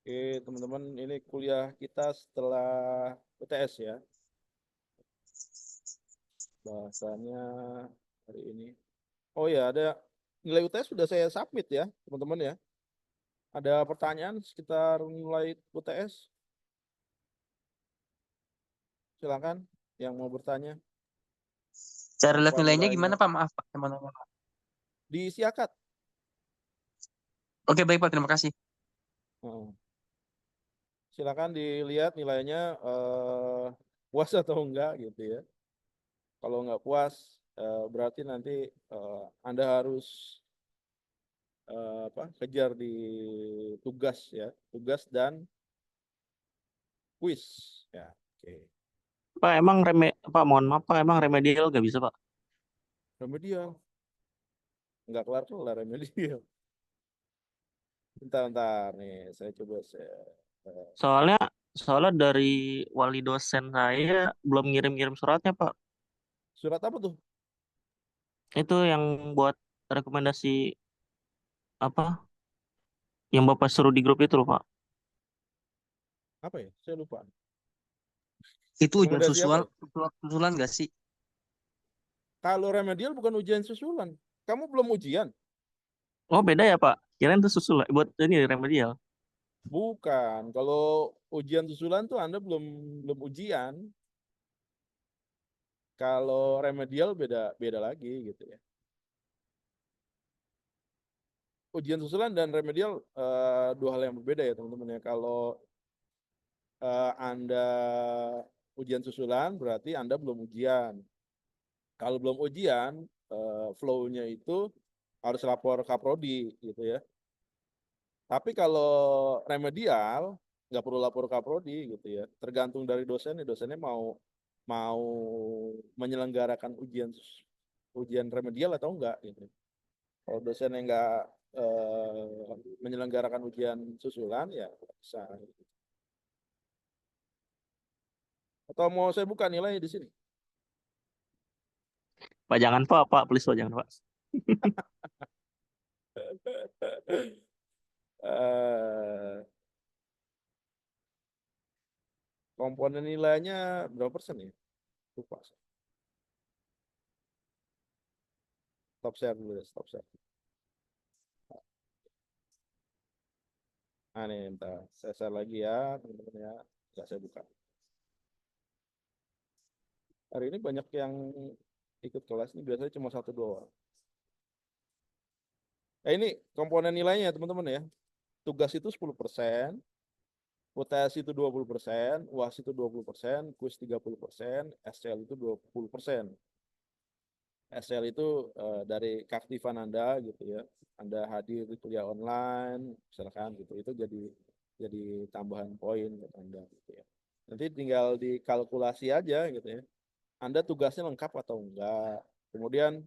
Oke, teman-teman, ini kuliah kita setelah UTS ya. Bahasanya hari ini. Oh ya, ada nilai UTS sudah saya submit ya, teman-teman ya. Ada pertanyaan sekitar nilai UTS? Silakan yang mau bertanya. Cara lihat Apa nilainya nilainya? gimana Pak? Maaf Pak, saya mau nanya, Pak. Di Siakat. Oke baik Pak, terima kasih. Heeh. Silakan dilihat nilainya puas atau enggak gitu ya. Kalau nggak puas, berarti nanti Anda harus apa kejar di tugas ya, tugas dan kuis ya. Oke. Pak, emang Pak, mohon maaf, Pak, emang remedial gak bisa, Pak? Remedial nggak kelar kelar remedial. Bentar nih, saya coba eh, Soalnya, soalnya dari wali dosen saya belum ngirim-ngirim suratnya, Pak. surat apa tuh? Itu yang buat rekomendasi apa? Yang Bapak suruh di grup itu loh, Pak. Apa ya? Saya lupa. Itu ujian Rekomendasi apa susulan, ya? susulan nggak sih? Kalau remedial bukan ujian susulan. Kamu belum ujian? Oh, beda ya, Pak? Kirain itu susul buat ini remedial. Bukan. Kalau ujian susulan tuh Anda belum belum ujian. Kalau remedial beda beda lagi gitu ya. Ujian susulan dan remedial dua hal yang berbeda ya teman-teman ya. Kalau Anda ujian susulan berarti Anda belum ujian. Kalau belum ujian, flow-nya itu harus lapor Kaprodi gitu ya. Tapi kalau remedial nggak perlu lapor Kaprodi gitu ya. Tergantung dari dosennya, dosennya mau mau menyelenggarakan ujian remedial atau enggak gitu. Kalau dosennya nggak menyelenggarakan ujian susulan ya nggak bisa. Atau mau saya buka nilai di sini? Pak, jangan, Pak, please, Pak, jangan, Pak. Eh, komponen nilainya berapa persen ya? Lupa. Stop share dulu ya, stop share. Nah, nih, entar saya share lagi ya, teman-teman ya. Nggak saya buka. Hari ini banyak yang ikut kelas ini biasanya cuma satu dua orang. Nah, ini komponen nilainya teman-teman ya. Tugas itu 10%, UTS itu 20%, UAS itu 20%, kuis 30%, SCL itu 20%. SL itu dari keaktifan Anda gitu ya. Anda hadir di kuliah online, misalkan gitu. Itu jadi tambahan poin buat Anda gitu ya. Nanti tinggal dikalkulasi aja gitu ya. Anda tugasnya lengkap atau enggak. Kemudian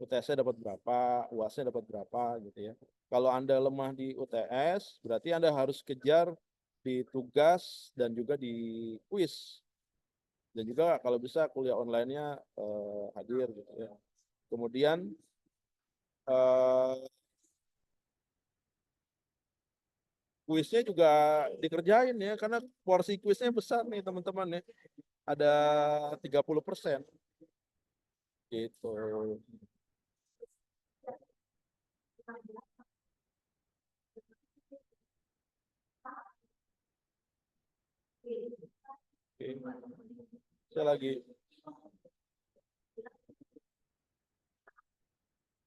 UTS-nya dapat berapa, UAS-nya dapat berapa gitu ya. Kalau Anda lemah di UTS, berarti Anda harus kejar di tugas dan juga di kuis. Dan juga kalau bisa kuliah online-nya hadir gitu ya. Kemudian eh, kuisnya juga dikerjain ya, karena porsi kuisnya besar nih teman-teman ya. Ada 30% gitu. Oke. Saya lagi.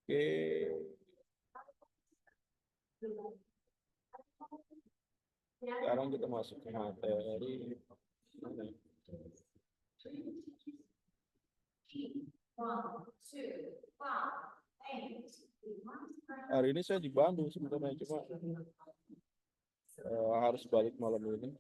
Oke. Sekarang kita masuk ke materi. Hari ini saya di Bandung sebenarnya, cuma harus balik malam ini.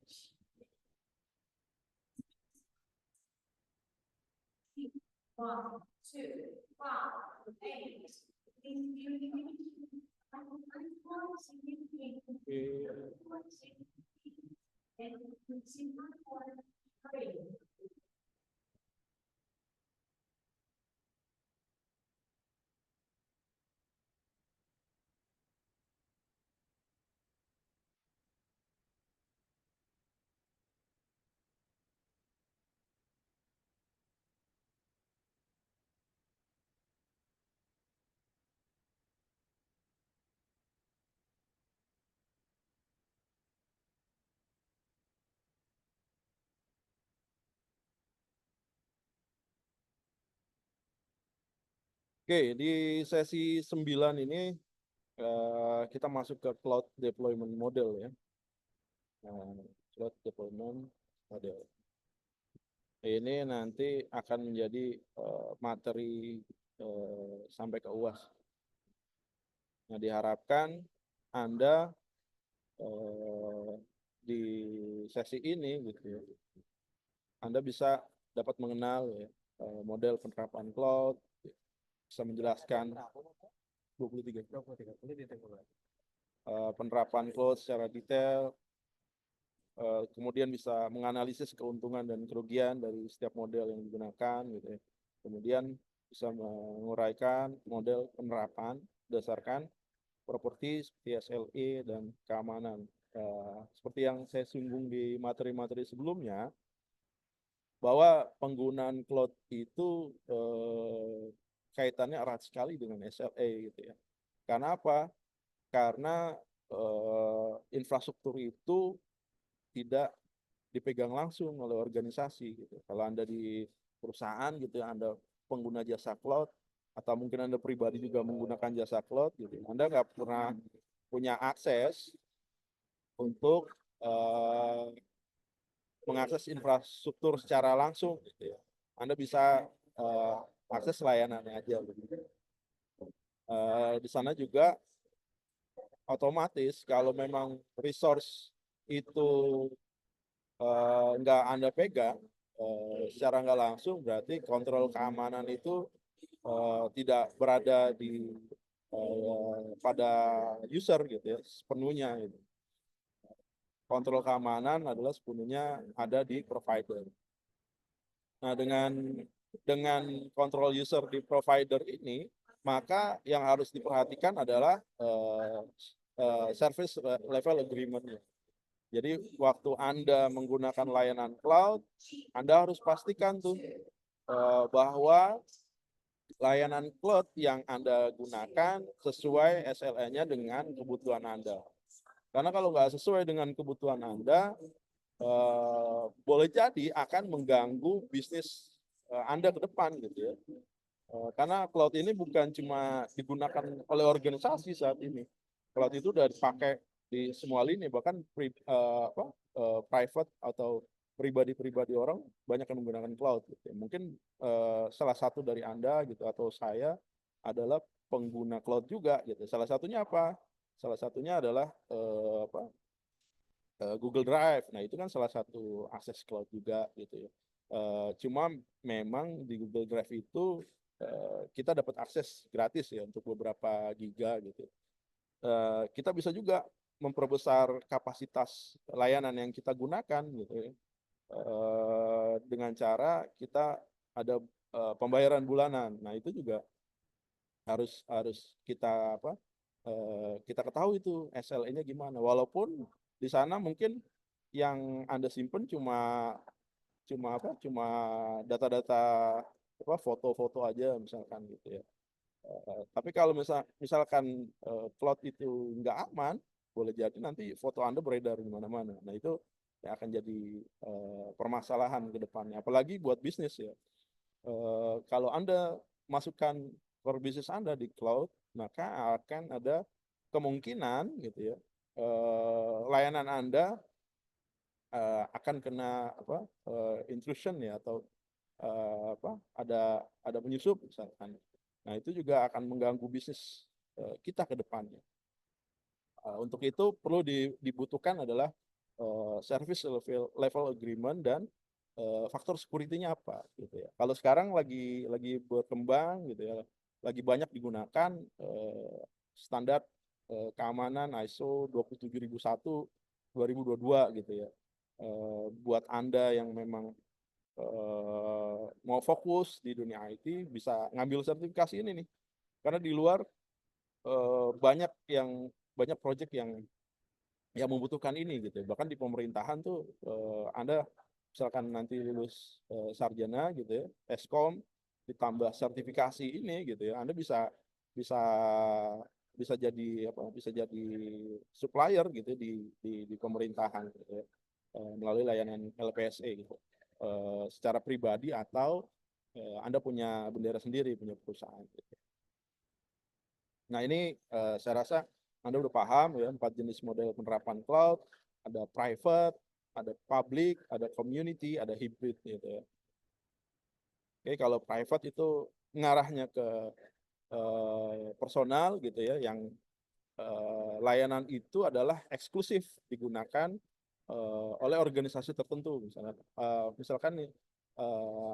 Oke, di sesi 9 ini kita masuk ke cloud deployment model ya. Cloud deployment model. Ini nanti akan menjadi materi sampai ke UAS. Nah, diharapkan Anda di sesi ini gitu ya, Anda bisa dapat mengenal ya, model penerapan cloud, bisa menjelaskan 23 penerapan cloud secara detail, kemudian bisa menganalisis keuntungan dan kerugian dari setiap model yang digunakan gitu ya. Kemudian bisa menguraikan model penerapan berdasarkan properti seperti SLA dan keamanan. Seperti yang saya singgung di materi-materi sebelumnya, bahwa penggunaan cloud itu kaitannya erat sekali dengan SLA gitu ya. Karena apa? Karena infrastruktur itu tidak dipegang langsung oleh organisasi gitu. Kalau Anda di perusahaan gitu ya, Anda pengguna jasa cloud, atau mungkin Anda pribadi juga menggunakan jasa cloud gitu, Anda nggak pernah punya akses untuk mengakses infrastruktur secara langsung gitu ya. Anda bisa akses layanannya aja gitu. Di sana juga otomatis kalau memang resource itu nggak Anda pegang secara nggak langsung, berarti kontrol keamanan itu tidak berada di pada user gitu ya sepenuhnya gitu. Kontrol keamanan adalah sepenuhnya ada di provider. Nah, dengan kontrol user di provider ini, maka yang harus diperhatikan adalah service level agreement. Jadi waktu Anda menggunakan layanan cloud, Anda harus pastikan tuh bahwa layanan cloud yang Anda gunakan sesuai SLA-nya dengan kebutuhan Anda. Karena kalau nggak sesuai dengan kebutuhan Anda, boleh jadi akan mengganggu bisnis Anda ke depan gitu ya. Karena cloud ini bukan cuma digunakan oleh organisasi saat ini. Cloud itu udah dipakai di semua lini, bahkan private atau pribadi-pribadi orang banyak yang menggunakan cloud. Gitu. Mungkin salah satu dari Anda gitu atau saya adalah pengguna cloud juga gitu. Salah satunya apa? Salah satunya adalah Google Drive. Nah, itu kan salah satu akses cloud juga gitu ya. Cuma memang di Google Drive itu kita dapat akses gratis ya untuk beberapa giga gitu. Kita bisa juga memperbesar kapasitas layanan yang kita gunakan gitu ya. Dengan cara kita ada pembayaran bulanan. Nah, itu juga harus harus kita kita ketahui itu SLA-nya gimana. Walaupun di sana mungkin yang Anda simpen cuma data-data foto-foto aja misalkan gitu ya. Tapi kalau misalkan cloud itu nggak aman, boleh jadi nanti foto Anda beredar di mana-mana. Nah, itu yang akan jadi permasalahan ke depannya. Apalagi buat bisnis ya. Kalau Anda masukkan core bisnis Anda di cloud, maka akan ada kemungkinan gitu ya, layanan Anda akan kena intrusion ya, atau ada penyusup misalkan. Nah, itu juga akan mengganggu bisnis kita ke depannya. Untuk itu perlu dibutuhkan adalah service level agreement dan faktor security-nya apa gitu ya. Kalau sekarang lagi berkembang gitu ya, lagi banyak digunakan standar keamanan ISO 27001 2022 gitu ya. Buat Anda yang memang mau fokus di dunia IT, bisa ngambil sertifikasi ini nih. Karena di luar banyak proyek yang membutuhkan ini gitu. Bahkan di pemerintahan tuh Anda misalkan nanti lulus sarjana gitu ya, Eskom, ditambah sertifikasi ini gitu ya, Anda bisa bisa bisa jadi bisa jadi supplier gitu di pemerintahan gitu ya, melalui layanan LPSE gitu. Secara pribadi atau Anda punya bendera sendiri, punya perusahaan gitu. Nah, ini saya rasa Anda udah paham ya, 4 jenis model penerapan cloud, ada private, ada public, ada community, ada hybrid gitu ya. Oke, kalau private itu ngarahnya ke personal gitu ya, yang layanan itu adalah eksklusif digunakan oleh organisasi tertentu. Misalkan nih,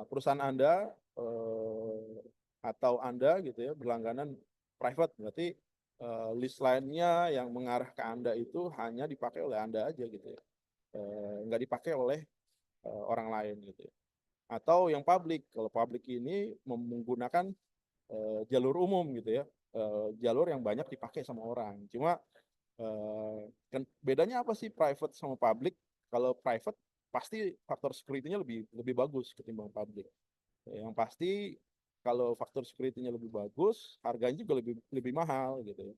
perusahaan Anda atau Anda gitu ya berlangganan private, berarti list lainnya yang mengarah ke Anda itu hanya dipakai oleh Anda aja gitu ya. Nggak dipakai oleh orang lain gitu ya. Atau yang public, kalau public ini menggunakan jalur umum gitu ya, jalur yang banyak dipakai sama orang. Cuma kan bedanya apa sih private sama public? Kalau private pasti faktor security-nya lebih lebih bagus ketimbang public. Yang pasti kalau faktor security-nya lebih bagus, harganya juga lebih lebih mahal gitu ya,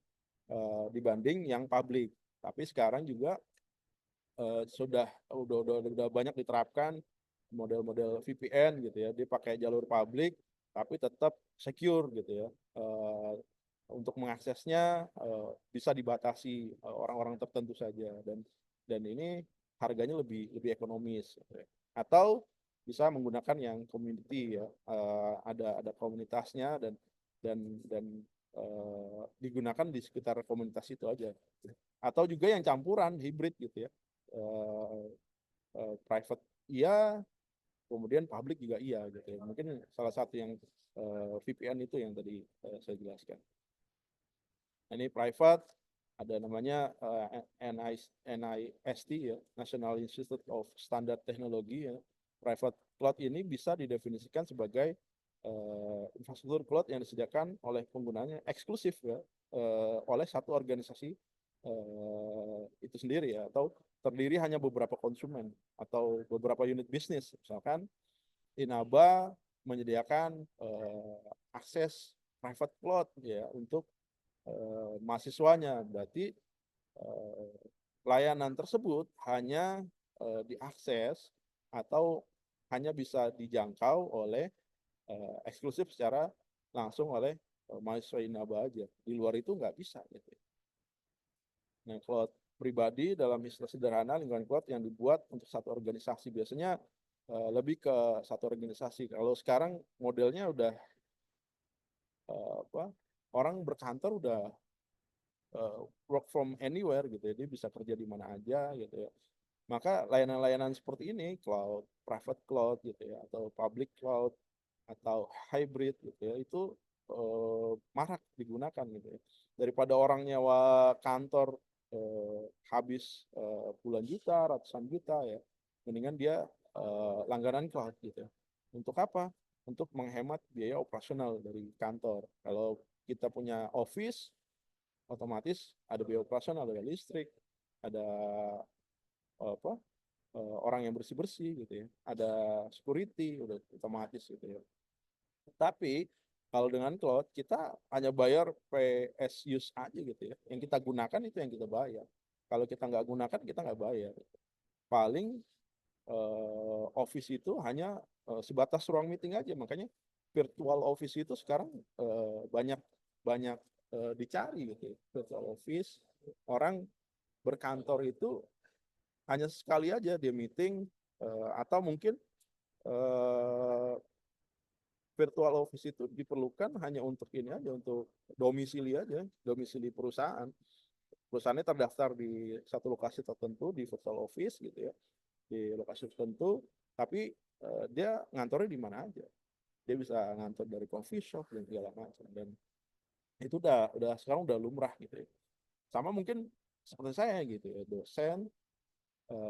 dibanding yang public. Tapi sekarang juga udah banyak diterapkan model-model VPN gitu ya, dia pakai jalur publik tapi tetap secure gitu ya. Untuk mengaksesnya bisa dibatasi orang-orang tertentu saja, dan ini harganya lebih lebih ekonomis gitu ya. Atau bisa menggunakan yang community ya, ada komunitasnya, dan digunakan di sekitar komunitas itu aja. Atau juga yang campuran hybrid gitu ya, eh, private iya, kemudian public juga iya gitu ya. Mungkin salah satu yang VPN itu yang tadi saya jelaskan. Ini private, ada namanya NIST ya, National Institute of Standard Technology ya. Private cloud ini bisa didefinisikan sebagai infrastruktur cloud yang disediakan oleh penggunanya eksklusif ya, oleh satu organisasi itu sendiri ya, atau terdiri hanya beberapa konsumen atau beberapa unit bisnis. Misalkan Inaba menyediakan akses private cloud ya untuk mahasiswanya, berarti eh, layanan tersebut hanya diakses atau hanya bisa dijangkau oleh eksklusif secara langsung oleh mahasiswa Inaba aja. Di luar itu nggak bisa gitu. Nah, cloud pribadi dalam istilah sederhana lingkungan cloud yang dibuat untuk satu organisasi, biasanya lebih ke satu organisasi. Kalau sekarang modelnya udah apa? Orang berkantor udah work from anywhere gitu ya, dia bisa kerja di mana aja gitu ya. Maka layanan-layanan seperti ini, cloud, private cloud gitu ya, atau public cloud, atau hybrid gitu ya, itu marak digunakan gitu ya. Daripada orang nyewa kantor habis puluhan juta, ratusan juta ya, mendingan dia langganan cloud gitu ya. Untuk apa? Untuk menghemat biaya operasional dari kantor. Kalau kita punya office, otomatis ada biaya operasional, ada listrik, ada apa, orang yang bersih-bersih gitu ya, ada security, udah otomatis gitu ya. Tapi kalau dengan cloud kita hanya bayar PS use aja gitu ya. Yang kita gunakan itu yang kita bayar. Kalau kita nggak gunakan kita nggak bayar. Paling office itu hanya sebatas ruang meeting aja. Makanya virtual office itu sekarang banyak banyak dicari gitu ya. Virtual office, orang berkantor itu hanya sekali aja dia meeting, atau mungkin eh, virtual office itu diperlukan hanya untuk ini aja, untuk domisili aja, domisili perusahaan. Perusahaannya terdaftar di satu lokasi tertentu di virtual office gitu ya, di lokasi tertentu, tapi dia ngantornya di mana aja. Dia bisa ngantor dari coffee shop dan segala macam, dan itu udah sekarang udah lumrah gitu ya. Sama mungkin seperti saya gitu ya, dosen.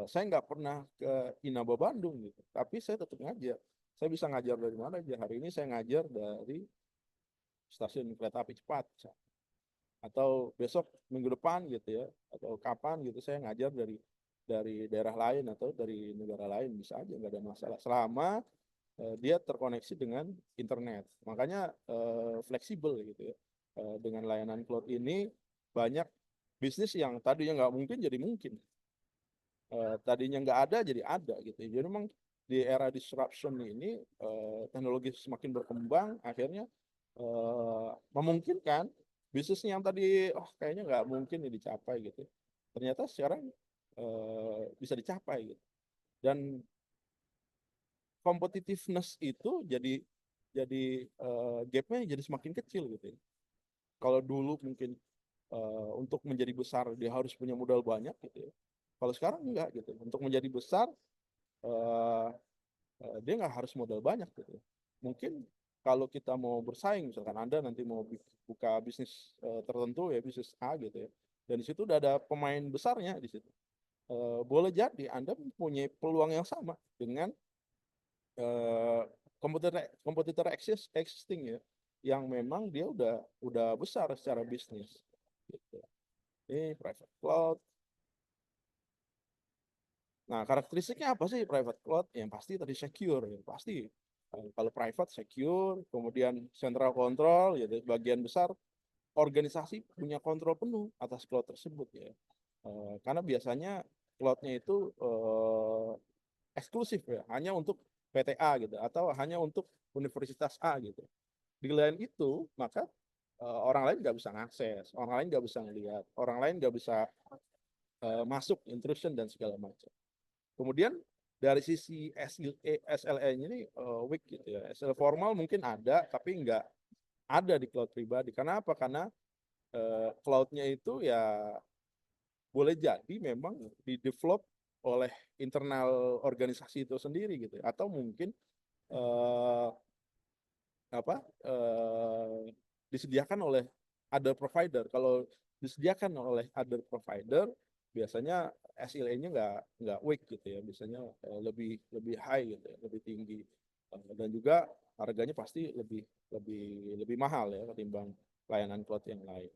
Saya nggak pernah ke Inaba Bandung gitu, tapi saya tetap ngajar. Saya bisa ngajar dari mana aja. Hari ini saya ngajar dari stasiun kereta api cepat, atau besok minggu depan gitu ya, atau kapan gitu saya ngajar dari daerah lain atau dari negara lain, bisa aja, nggak ada masalah selama dia terkoneksi dengan internet. Makanya fleksibel gitu ya. Dengan layanan cloud ini banyak bisnis yang tadinya nggak mungkin jadi mungkin. Tadinya nggak ada jadi ada gitu. Jadi memang di era disruption ini teknologi semakin berkembang, akhirnya memungkinkan bisnisnya yang tadi kayaknya nggak mungkin nih dicapai gitu, ternyata sekarang bisa dicapai gitu. Dan competitiveness itu jadi gapnya jadi semakin kecil gitu ya. Kalau dulu mungkin untuk menjadi besar dia harus punya modal banyak gitu ya. Kalau sekarang enggak gitu. Untuk menjadi besar eh, dia nggak harus modal banyak gitu. Mungkin kalau kita mau bersaing, misalkan Anda nanti mau buka bisnis tertentu ya, bisnis A gitu ya. Dan di situ udah ada pemain besarnya di situ. Boleh jadi Anda mempunyai peluang yang sama dengan eh, kompetitor existing ya, yang memang dia udah besar secara bisnis. Gitu. Ini private cloud. Nah, karakteristiknya apa sih private cloud? Yang pasti tadi secure, ya. Pasti. Kalau private secure, kemudian central control, ya bagian besar organisasi punya kontrol penuh atas cloud tersebut ya. Karena biasanya cloudnya itu eksklusif ya, hanya untuk PTA gitu, atau hanya untuk universitas A gitu. Di lain itu, maka orang lain nggak bisa ngakses, orang lain nggak bisa ngelihat, orang lain nggak bisa masuk, intrusion dan segala macam. Kemudian dari sisi SLA-nya ini weak gitu ya. SLA formal mungkin ada, tapi nggak ada di cloud pribadi. Karena apa? Karena cloud-nya itu ya boleh jadi memang di-develop oleh internal organisasi itu sendiri gitu ya. Atau mungkin eh, apa disediakan oleh other provider. Kalau disediakan oleh other provider, biasanya SLA-nya nggak weak gitu ya, biasanya lebih lebih high gitu ya, lebih tinggi. Dan juga harganya pasti lebih lebih lebih mahal ya ketimbang layanan cloud yang lain.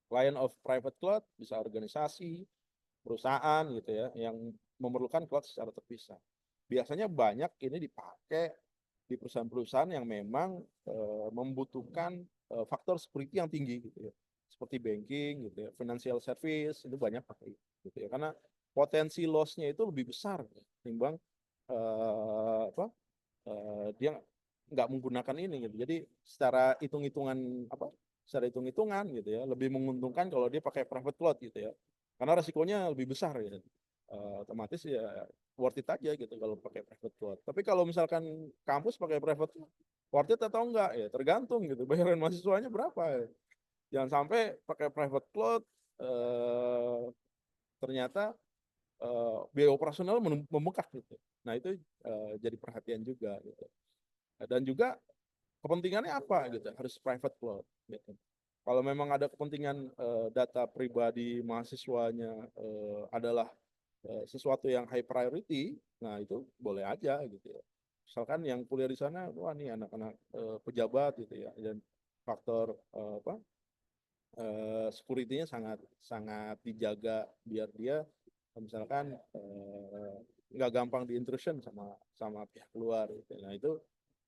Client of private cloud bisa organisasi, perusahaan gitu ya, yang memerlukan cloud secara terpisah. Biasanya banyak ini dipakai di perusahaan-perusahaan yang memang membutuhkan faktor security yang tinggi gitu ya. Seperti banking gitu ya, financial service itu banyak pakai gitu ya. Karena potensi loss-nya itu lebih besar ya, timbang dia nggak menggunakan ini gitu. Jadi secara hitung-hitungan apa? Secara hitung-hitungan gitu ya, lebih menguntungkan kalau dia pakai private cloud gitu ya. Karena resikonya lebih besar ya. Otomatis ya worth it aja gitu kalau pakai private cloud. Tapi kalau misalkan kampus pakai private cloud, worth it atau enggak ya tergantung gitu. Bayaran mahasiswanya berapa ya. Jangan sampai pakai private cloud eh, ternyata biaya operasional membengkak gitu. Nah itu jadi perhatian juga gitu. Dan juga kepentingannya apa gitu, harus private cloud gitu. Kalau memang ada kepentingan data pribadi mahasiswanya adalah sesuatu yang high priority, nah itu boleh aja gitu ya. Misalkan yang kuliah di sana, wah nih anak-anak pejabat gitu ya, dan faktor security-nya sangat sangat dijaga biar dia misalkan nggak gampang diintrusion sama sama pihak luar gitu. Nah itu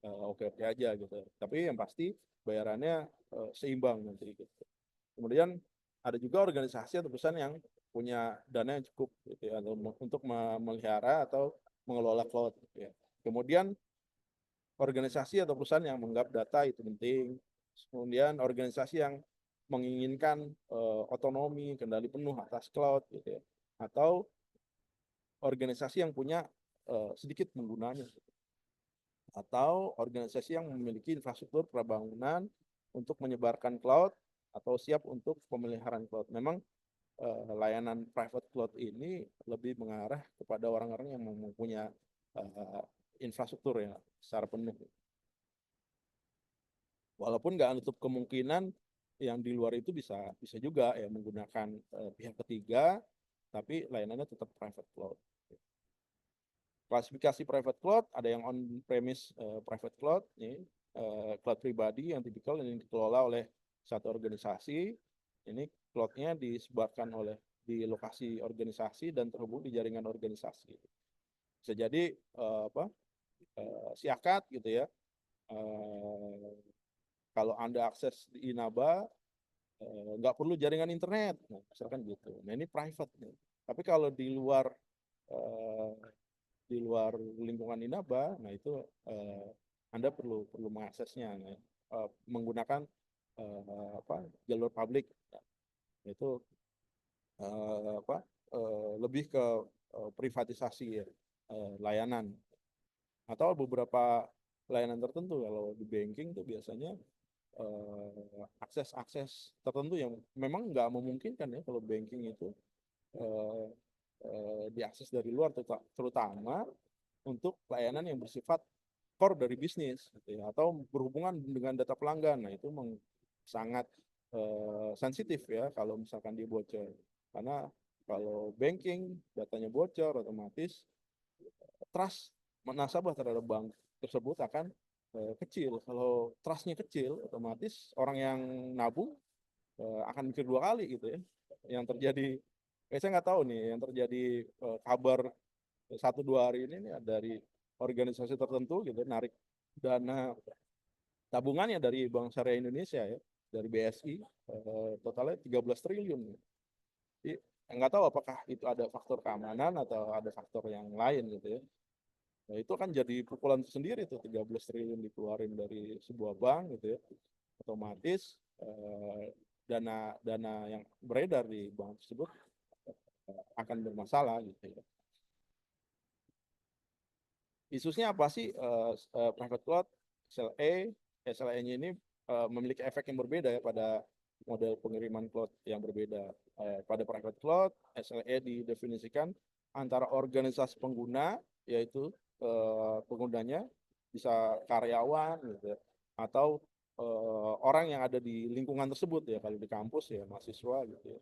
oke-oke aja gitu. Tapi yang pasti bayarannya seimbang nanti gitu. Kemudian ada juga organisasi atau perusahaan yang punya dana yang cukup gitu ya, untuk memelihara atau mengelola cloud gitu ya. Kemudian organisasi atau perusahaan yang menganggap data itu penting. Kemudian organisasi yang menginginkan otonomi, kendali penuh atas cloud gitu ya. Atau organisasi yang punya sedikit penggunanya. Atau organisasi yang memiliki infrastruktur prabangunan untuk menyebarkan cloud atau siap untuk pemeliharaan cloud. Memang layanan private cloud ini lebih mengarah kepada orang-orang yang mempunyai infrastruktur ya secara penuh. Walaupun nggak nutup kemungkinan yang di luar itu bisa bisa juga ya menggunakan pihak ketiga, tapi layanannya tetap private cloud. Klasifikasi private cloud ada yang on premise private cloud, nih cloud pribadi yang tipikal yang dikelola oleh satu organisasi. Ini cloudnya disebarkan oleh di lokasi organisasi dan terhubung di jaringan organisasi. Bisa jadi siakat gitu ya. Kalau Anda akses di Inaba, nggak perlu jaringan internet, nah, misalkan gitu. Nah ini private nih. Tapi kalau eh, di luar lingkungan Inaba, nah itu Anda perlu mengaksesnya, nah, menggunakan jalur publik. Itu lebih ke privatisasi ya, layanan, atau beberapa layanan tertentu. Kalau di banking tuh biasanya akses-akses tertentu yang memang nggak memungkinkan ya kalau banking itu eh, diakses dari luar, terutama untuk layanan yang bersifat core dari bisnis gitu ya, atau berhubungan dengan data pelanggan. Nah, itu sangat sensitif ya kalau misalkan dia bocor. Karena kalau banking datanya bocor, otomatis trust nasabah terhadap bank tersebut akan kecil. Kalau trustnya kecil, otomatis orang yang nabung akan mikir dua kali gitu ya. Yang terjadi, saya nggak tahu nih, yang terjadi kabar 1-2 hari ini nih dari organisasi tertentu gitu narik dana tabungannya dari Bank Syariah Indonesia ya, dari BSI, totalnya 13 triliun. Jadi nggak tahu apakah itu ada faktor keamanan atau ada faktor yang lain gitu ya. Nah, itu kan jadi pukulan sendiri tuh, 13 triliun dikeluarin dari sebuah bank gitu ya. Otomatis dana dana yang beredar di bank tersebut akan bermasalah gitu ya. Isusnya apa sih private cloud, SLA? SLA-nya ini memiliki efek yang berbeda ya pada model pengiriman cloud yang berbeda. Pada private cloud, SLA didefinisikan antara organisasi pengguna, yaitu penggunanya bisa karyawan gitu ya, atau orang yang ada di lingkungan tersebut ya, kalau di kampus ya mahasiswa gitu ya.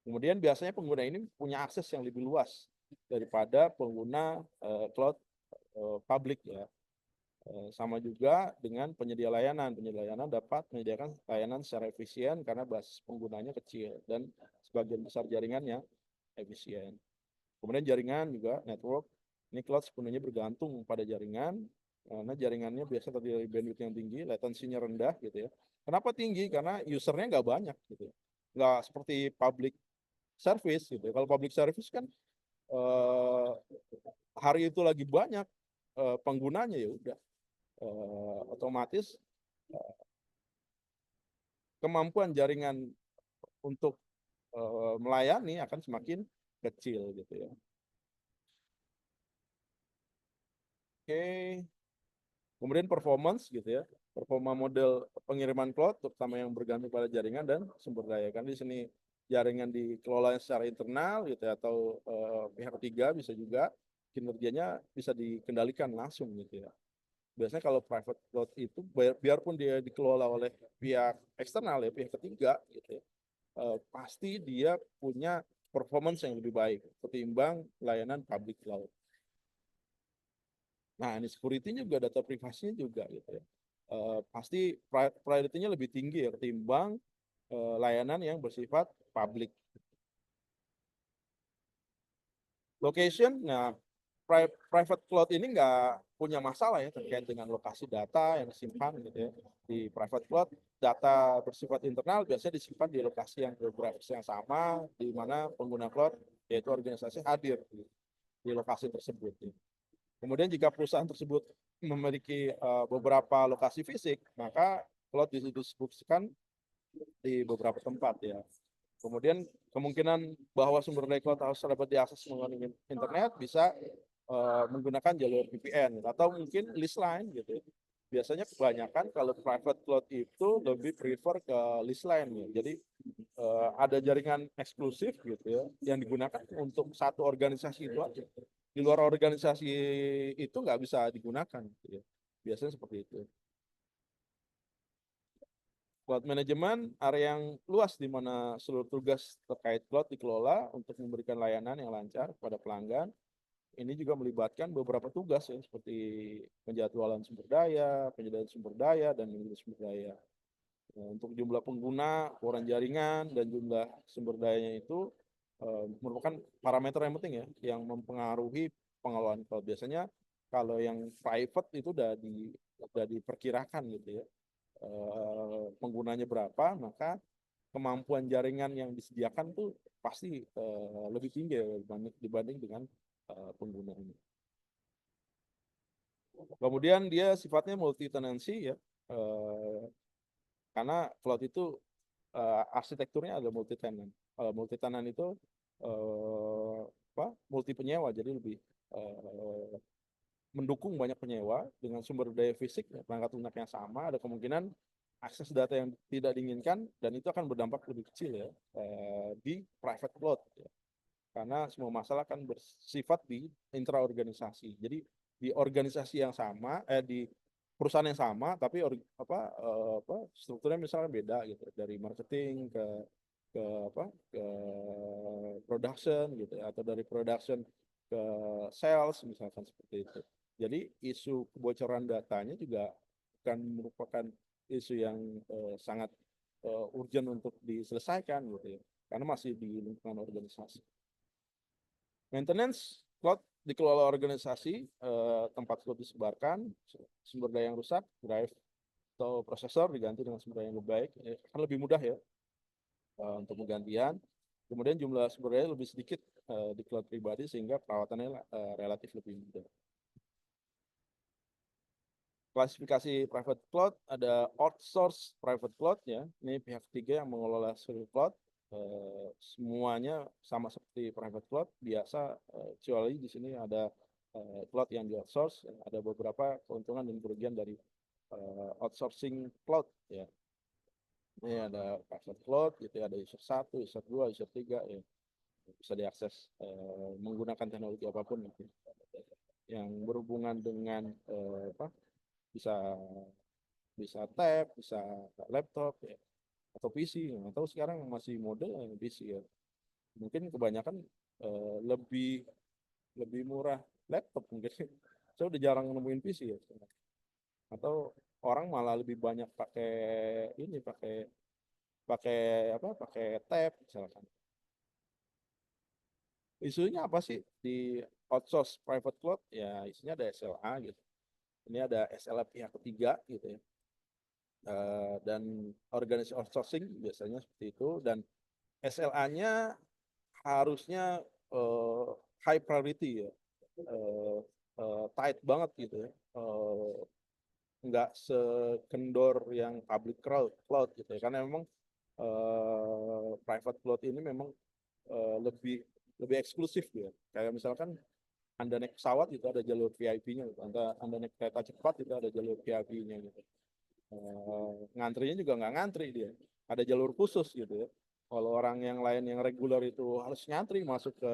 Kemudian biasanya pengguna ini punya akses yang lebih luas daripada pengguna cloud publik ya. Sama juga dengan penyedia layanan. Penyedia layanan dapat menyediakan layanan secara efisien karena basis penggunanya kecil dan sebagian besar jaringannya efisien. Kemudian jaringan juga, network, ini cloud sepenuhnya bergantung pada jaringan, karena jaringannya biasa terdiri dari bandwidth yang tinggi, latensinya rendah gitu ya. Kenapa tinggi? Karena usernya nggak banyak gitu ya. Nggak seperti public service gitu ya. Kalau public service kan eh, hari itu lagi banyak penggunanya, ya udah otomatis kemampuan jaringan untuk melayani akan semakin kecil gitu ya. Oke, kemudian performance gitu ya, performa model pengiriman cloud terutama yang bergantung pada jaringan dan sumber daya. Kan di sini jaringan dikelola secara internal gitu ya, atau pihak ketiga bisa juga, kinerjanya bisa dikendalikan langsung gitu ya. Biasanya kalau private cloud itu biarpun dia dikelola oleh pihak eksternal ya, pihak ketiga gitu ya, pasti dia punya performance yang lebih baik ketimbang layanan public cloud. Nah, ini security-nya juga, data privasinya juga gitu ya. Pasti priority-nya lebih tinggi ya ketimbang layanan yang bersifat public. Location, nah private cloud ini nggak punya masalah ya terkait dengan lokasi data yang disimpan gitu ya. Di private cloud, data bersifat internal biasanya disimpan di lokasi yang geografis yang sama, di mana pengguna cloud yaitu organisasi hadir di lokasi tersebut. Kemudian jika perusahaan tersebut memiliki beberapa lokasi fisik, maka cloud didistribusikan di beberapa tempat ya. Kemudian kemungkinan bahwa sumber daya cloud harus dapat diakses melalui internet bisa menggunakan jalur VPN atau mungkin list line gitu. Biasanya kebanyakan kalau private cloud itu lebih prefer ke list line ya. Jadi ada jaringan eksklusif gitu ya yang digunakan untuk satu organisasi itu aja. Di luar organisasi itu nggak bisa digunakan gitu ya. Biasanya seperti itu. Cloud management area yang luas di mana seluruh tugas terkait cloud dikelola untuk memberikan layanan yang lancar kepada pelanggan. Ini juga melibatkan beberapa tugas ya, seperti penjadwalan sumber daya, penyediaan sumber daya, dan manajemen sumber daya. Nah, untuk jumlah pengguna, ukuran jaringan, dan jumlah sumber dayanya itu merupakan parameter yang penting ya, yang mempengaruhi pengelolaan cloud. Biasanya kalau yang private itu udah diperkirakan gitu ya, penggunanya berapa, maka kemampuan jaringan yang disediakan tuh pasti lebih tinggi ya, dibanding dengan penggunanya. Kemudian dia sifatnya multi tenancy ya. Karena cloud itu arsitekturnya ada multi tenant. Multi tenant itu multi penyewa, jadi lebih eh, mendukung banyak penyewa dengan sumber daya fisik, perangkat lunak yang sama, ada kemungkinan akses data yang tidak diinginkan dan itu akan berdampak lebih kecil ya di private cloud ya. Karena semua masalah kan bersifat di intraorganisasi. Jadi di organisasi yang sama, di perusahaan yang sama, tapi strukturnya misalnya beda gitu, dari marketing ke ke production gitu ya, atau dari production ke sales misalkan seperti itu. Jadi isu kebocoran datanya juga bukan merupakan isu yang sangat urgent untuk diselesaikan gitu ya, karena masih di lingkungan organisasi. Maintenance cloud dikelola organisasi, tempat cloud disebarkan, sumber daya yang rusak, drive atau prosesor diganti dengan sumber daya yang lebih baik, akan lebih mudah ya untuk penggantian. Kemudian jumlah sumber daya lebih sedikit di cloud pribadi sehingga perawatannya relatif lebih mudah. Klasifikasi private cloud ada outsource private cloud ya. Ini pihak ketiga yang mengelola seluruh cloud. Semuanya sama seperti private cloud biasa, kecuali di sini ada cloud yang di outsource. Ada beberapa keuntungan dan kerugian dari outsourcing cloud ya. Ini ada private cloud gitu ya, ada user 1, user 2, user 3 ya. Bisa diakses menggunakan teknologi apapun gitu. Yang berhubungan dengan bisa tab, bisa laptop ya, atau PC, atau sekarang masih mode yang PC ya. Mungkin kebanyakan lebih murah laptop mungkin. Saya udah jarang nemuin PC ya. Atau orang malah lebih banyak pakai ini, pakai pakai tab misalkan. Isunya apa sih di outsource private cloud? Ya isunya ada SLA gitu. Ini ada SLA pihak ketiga gitu ya. Dan organisasi outsourcing biasanya seperti itu, dan SLA-nya harusnya high priority ya, tight banget gitu ya, nggak sekendor yang public cloud gitu ya, karena memang private cloud ini memang lebih eksklusif ya. Kayak misalkan Anda naik pesawat itu ada jalur VIP-nya gitu. Anda naik kereta cepat itu ada jalur VIP-nya gitu. Ngantrinya juga nggak ngantri dia, ada jalur khusus gitu ya. Kalau orang yang lain yang reguler itu harus ngantri masuk ke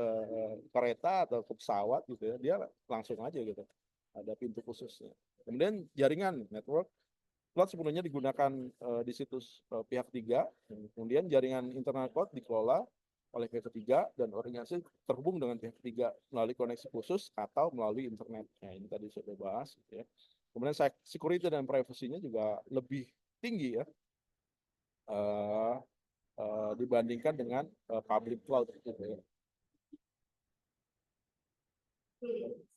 kereta atau ke pesawat gitu ya, dia langsung aja gitu, ada pintu khususnya. Kemudian jaringan network cloud sepenuhnya digunakan di situs pihak ketiga. Kemudian jaringan internal cloud dikelola oleh pihak ketiga dan organisasi terhubung dengan pihak ketiga melalui koneksi khusus atau melalui internet. Nah, ini tadi sudah bahas gitu ya. Kemudian security dan privasinya juga lebih tinggi ya, uh, dibandingkan dengan public cloud gitu ya.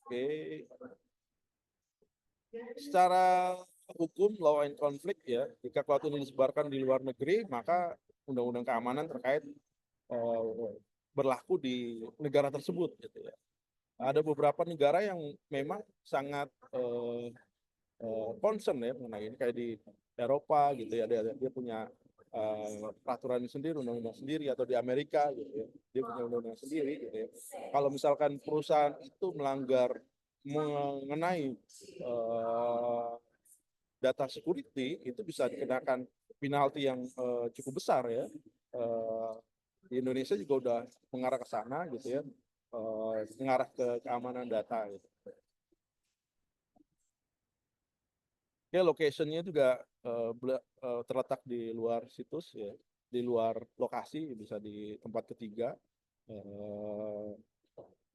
Oke. Secara hukum law and conflict ya, jika cloud ini disebarkan di luar negeri, maka undang-undang keamanan terkait berlaku di negara tersebut gitu ya. Ada beberapa negara yang memang sangat concern ya mengenai ini, kayak di Eropa gitu ya, dia punya peraturan sendiri, undang-undang sendiri, atau di Amerika gitu ya, dia punya undang-undang sendiri gitu ya. Kalau misalkan perusahaan itu melanggar mengenai data security, itu bisa dikenakan penalti yang cukup besar ya. Di Indonesia juga udah mengarah ke sana gitu ya, mengarah ke keamanan data gitu. Ya, location-nya juga terletak di luar situs ya, di luar lokasi, bisa di tempat ketiga,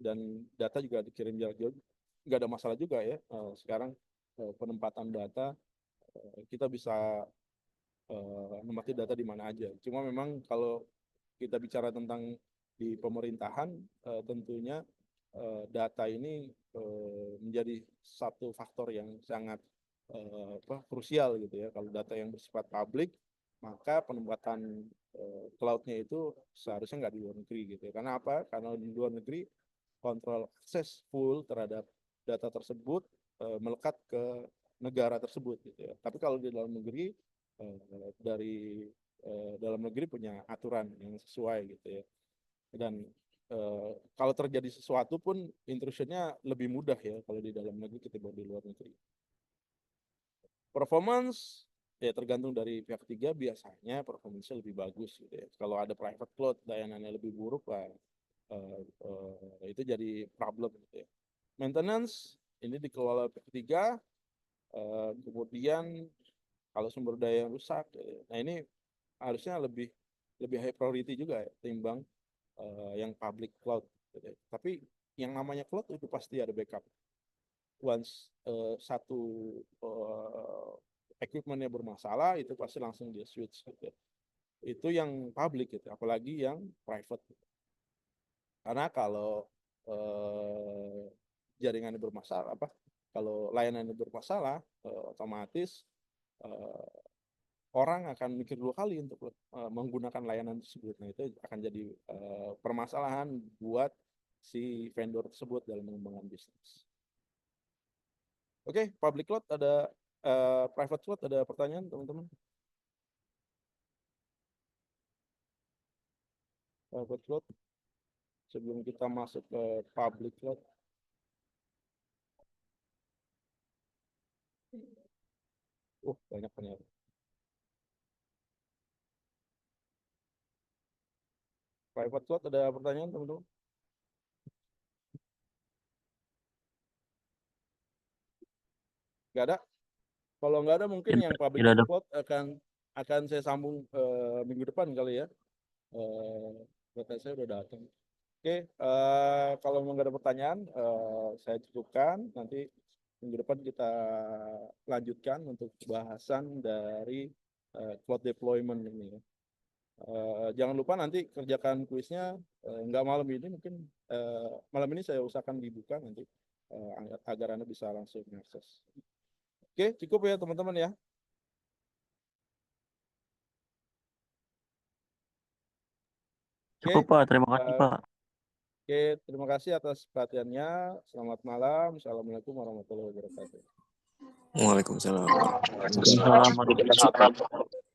dan data juga dikirim jarak jauh, nggak ada masalah juga ya. Sekarang penempatan data, kita bisa menempati data di mana aja. Cuma memang kalau kita bicara tentang di pemerintahan, tentunya data ini menjadi satu faktor yang sangat krusial gitu ya. Kalau data yang bersifat publik, maka penempatan cloud-nya itu seharusnya nggak di luar negeri gitu ya. Karena apa? Karena di luar negeri kontrol akses full terhadap data tersebut melekat ke negara tersebut gitu ya. Tapi kalau di dalam negeri, dari dalam negeri punya aturan yang sesuai gitu ya. Dan kalau terjadi sesuatu pun intrusionnya lebih mudah ya kalau di dalam negeri ketimbang di luar negeri. Performance ya tergantung dari pihak ketiga, biasanya performance-nya lebih bagus gitu ya. Kalau ada private cloud layanannya lebih buruk lah, itu jadi problem gitu ya. Maintenance ini dikelola pihak ketiga, kemudian kalau sumber daya yang rusak, nah ini harusnya lebih high priority juga ya, timbang yang public cloud gitu ya. Tapi yang namanya cloud itu pasti ada backup. Once satu equipmentnya bermasalah, itu pasti langsung dia switch gitu ya. Itu yang public gitu, apalagi yang private. Karena kalau jaringannya bermasalah, kalau layanannya bermasalah, otomatis orang akan mikir 2 kali untuk menggunakan layanan tersebut. Nah, itu akan jadi permasalahan buat si vendor tersebut dalam mengembangkan bisnis. Oke, public cloud ada, private cloud ada pertanyaan teman-teman? Private cloud sebelum kita masuk ke public cloud. Banyak ternyata. Private cloud ada pertanyaan teman-teman? Nggak ada? Kalau nggak ada mungkin yang public Tidak ada. cloud akan saya sambung minggu depan kali ya. Data saya udah datang. Oke, kalau nggak ada pertanyaan, saya cukupkan. Nanti minggu depan kita lanjutkan untuk bahasan dari cloud deployment ini ya. Jangan lupa nanti kerjakan kuisnya, nggak malam ini, mungkin malam ini saya usahakan dibuka nanti agar Anda bisa langsung mengakses. Oke, cukup ya teman-teman ya. Cukup Pak, terima kasih Pak. Oke, terima kasih atas perhatiannya. Selamat malam. Assalamualaikum warahmatullahi wabarakatuh. Waalaikumsalam. Waalaikumsalam warahmatullahi wabarakatuh.